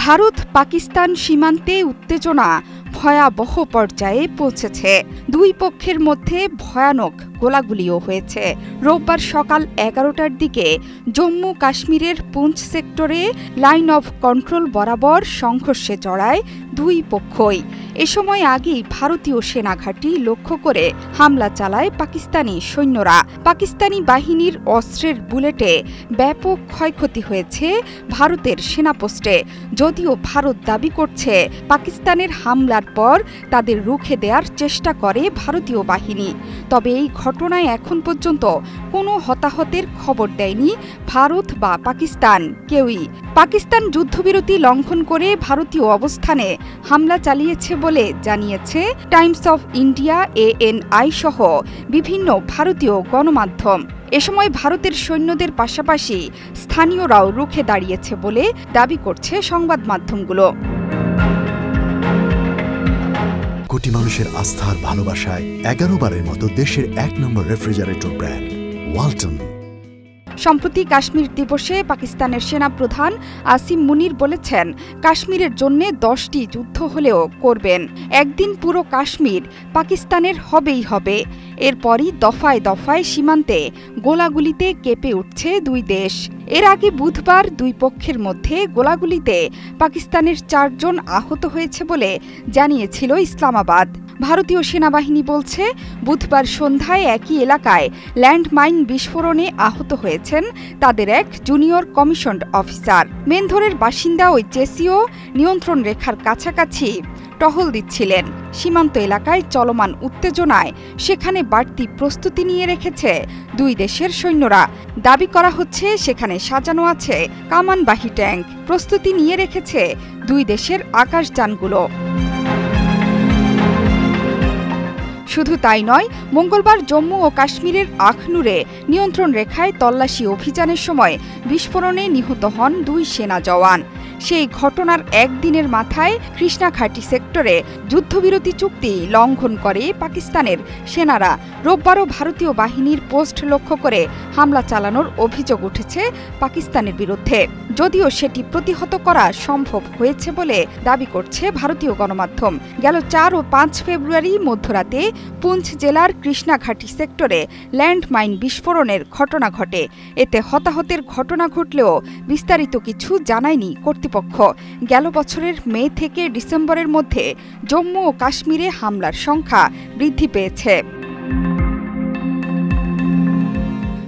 ভারত পাকিস্তান সীমান্তে উত্তেজনা ভয়াবহ পর্যায়ে পৌঁছেছে। দুই পক্ষের মধ্যে ভয়ানক গোলাগুলিও হয়েছে। রোববার সকাল 11টার দিকে জম্মু কাশ্মীরের পুঞ্চ সেক্টরে লাইন অফ কন্ট্রোল বরাবর সংঘর্ষে জড়ায় দুই পক্ষই। এ সময় আগেই ভারতীয় সেনাঘাঁটি লক্ষ্য করে হামলা চালায় পাকিস্তানি সৈন্যরা। পাকিস্তানি বাহিনীর অস্ত্রের বুলেটে ব্যাপক ক্ষয়ক্ষতি হয়েছে ভারতের সেনাপোস্টে। যদিও ভারত দাবি করছে পাকিস্তানের হামলার পর তাদের রুখে দেওয়ার চেষ্টা করে ভারতীয় বাহিনী। তবে এই ঘটনায় এখন পর্যন্ত কোনো হতাহতের খবর দেয়নি ভারত বা পাকিস্তান কেউই। পাকিস্তান যুদ্ধবিরতি লঙ্ঘন করে ভারতীয় অবস্থানে হামলা চালিয়েছে বলে জানিয়েছে টাইমস অফ ইন্ডিয়া, ANI সহ বিভিন্ন ভারতীয় গণমাধ্যম। এ সময় ভারতের সৈন্যদের পাশাপাশি স্থানীয়রাও রুখে দাঁড়িয়েছে বলে দাবি করছে সংবাদ মাধ্যমগুলো। কোটি মানুষের আস্থার ভালোবাসায় 11 বারের মতো দেশের 1 নম্বর রেফ্রিজারেটর ব্র্যান্ড ওয়ালটন। সম্প্রতি কাশ্মীর দিবসে পাকিস্তানের সেনাপ্রধান আসিম মুনির বলেছেন, কাশ্মীরের জন্য 10টি যুদ্ধ হলেও করবেন। একদিন পুরো কাশ্মীর পাকিস্তানের হবেই হবে। এরপরই দফায় দফায় সীমান্তে গোলাগুলিতে কেঁপে উঠছে দুই দেশ। এর আগে বুধবার দুই পক্ষের মধ্যে গোলাগুলিতে পাকিস্তানের 4 জন আহত হয়েছে বলে জানিয়েছিল ইসলামাবাদ। ভারতীয় সেনাবাহিনী বলছে, বুধবার সন্ধ্যায় একই এলাকায় ল্যান্ডমাইন বিস্ফোরণে আহত হয়েছেন তাদের এক জুনিয়র কমিশনড অফিসার। মেন্ধরের বাসিন্দা ওই জেসিও নিয়ন্ত্রণ রেখার কাছাকাছি টহল দিচ্ছিলেন। সীমান্ত এলাকায় চলমান উত্তেজনায় সেখানে বাড়তি প্রস্তুতি নিয়ে রেখেছে দুই দেশের সৈন্যরা। দাবি করা হচ্ছে সেখানে সাজানো আছে কামানবাহী ট্যাঙ্ক। প্রস্তুতি নিয়ে রেখেছে দুই দেশের আকাশযানগুলো। শুধু তাই নয়, মঙ্গলবার জম্মু ও কাশ্মীরের আখনুরে নিয়ন্ত্রণ রেখায় তল্লাশি অভিযানের সময় বিস্ফোরণে নিহত হন 2 সেনা জওয়ান। সেই ঘটনার একদিনের মাথায় কৃষ্ণাঘাটি সেক্টরে যুদ্ধবিরতি চুক্তি লঙ্ঘন করে পাকিস্তানের সেনারা। রোববারও ভারতীয় বাহিনীর পোস্ট লক্ষ্য করে হামলা চালানোর অভিযোগ উঠেছে পাকিস্তানের বিরুদ্ধে। যদিও সেটি প্রতিহত করা সম্ভব হয়েছে বলে দাবি করছে ভারতীয় গণমাধ্যম। গেল 4 ও 5 ফেব্রুয়ারি মধ্যরাতে পুঞ্চ জেলার কৃষ্ণাঘাটি সেক্টরে ল্যান্ডমাইন বিস্ফোরণের ঘটনা ঘটে। এতে হতাহতের ঘটনা ঘটলেও বিস্তারিত কিছু জানায়নি কর্তৃপক্ষ। গেল বছরের মে থেকে ডিসেম্বরের মধ্যে জম্মু ও কাশ্মীরে হামলার সংখ্যা বৃদ্ধি পেয়েছে।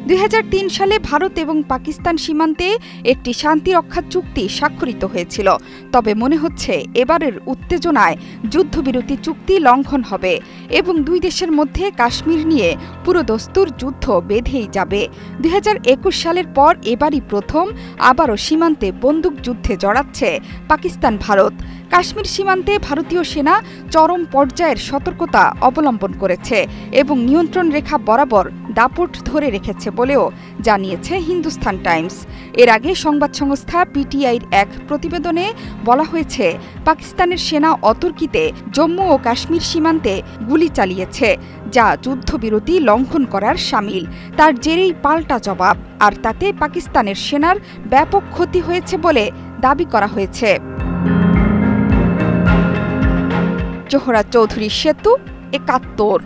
2003 সালে ভারত এবং পাকিস্তান সীমান্তে একটি শান্তিরক্ষা চুক্তি স্বাক্ষরিত হয়েছিল। তবে মনে হচ্ছে এবারের উত্তেজনায় যুদ্ধবিরতি চুক্তি লঙ্ঘন হবে এবং দুই দেশের মধ্যে কাশ্মীর নিয়ে পুরোদস্তুর যুদ্ধ বেঁধেই যাবে। 2021 সালের পর এবারই প্রথম আবারও সীমান্তে বন্দুকযুদ্ধে জড়াচ্ছে পাকিস্তান ভারত। কাশ্মীর সীমান্তে ভারতীয় সেনা চরম পর্যায়ের সতর্কতা অবলম্বন করেছে এবং নিয়ন্ত্রণ রেখা বরাবর দাপট ধরে রেখেছে বলেও জানিয়েছে হিন্দুস্তান টাইমস। এর আগে সংবাদ সংস্থা PTIর এক প্রতিবেদনে বলা হয়েছে, পাকিস্তানের সেনা অতর্কিতে জম্মু ও কাশ্মীর সীমান্তে গুলি চালিয়েছে, যা যুদ্ধবিরতি লঙ্ঘন করার শামিল। তার জেরেই পাল্টা জবাব, আর তাতে পাকিস্তানের সেনার ব্যাপক ক্ষতি হয়েছে বলে দাবি করা হয়েছে। জোহরা চৌধুরী সেতু, 71।